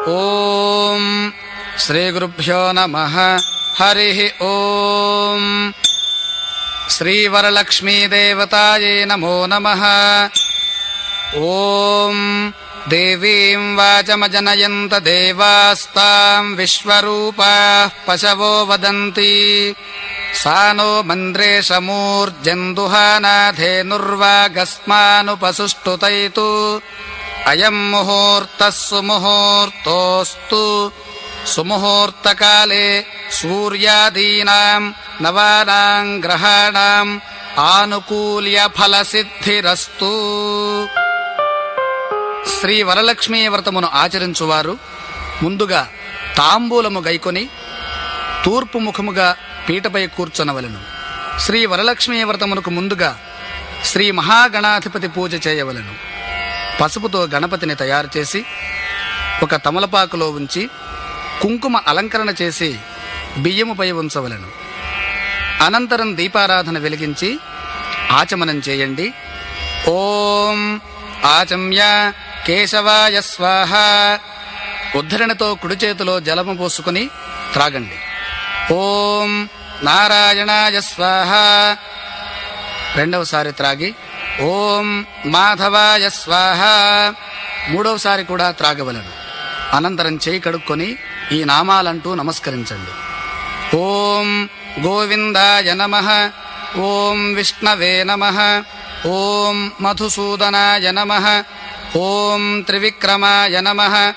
ఓం శ్రీ గురుభ్యో నమః. హరి ఓం. శ్రీ వరలక్ష్మీదేవతాయే నమో నమః. ఓం దేవీం వాచమజనయంత దేవాస్తాం విశ్వరూపాః పశవో వదంతి. సా నో మంద్రేషమూర్జందుహానాధేనుర్వాగస్మానుపసుష్టుతైతు. అయం ముహూర్తః సుముహూర్తోస్తు. సుముహూర్తకాలే సూర్యాదీనాం నవానాం గ్రహాణాం ఆనుకూల్య ఫలసిద్ధిరస్తు. శ్రీ వరలక్ష్మీ వ్రతమును ఆచరించువారు ముందుగా తాంబూలము గైకొని తూర్పు ముఖముగా పీటపై కూర్చొనవలెను. శ్రీ వరలక్ష్మీ వ్రతమునకు ముందుగా శ్రీ మహాగణాధిపతి పూజ చేయవలెను. పసుపుతో గణపతిని తయారు చేసి ఒక తమలపాకులో ఉంచి కుంకుమ అలంకరణ చేసి బియ్యముపై ఉంచవలెను. అనంతరం దీపారాధన వెలిగించి ఆచమనం చేయండి. ఓం ఆచమ్య కేశవాయ స్వాహ. ఉద్ధరణతో కుడి చేతిలో జలము పోసుకుని త్రాగండి. ఓం నారాయణాయ స్వాహ. రెండవసారి త్రాగి ఓం మాధవాయ స్వాహ. మూడవసారి కూడా త్రాగవలను. అనంతరం చేయి కడుక్కొని ఈ నామాలంటూ నమస్కరించండి. ఓం గోవిందాయ నమః. ఓం విష్ణవే నమః. ఓం మధుసూదనాయ నమః. ఓం త్రివిక్రమాయ నమః.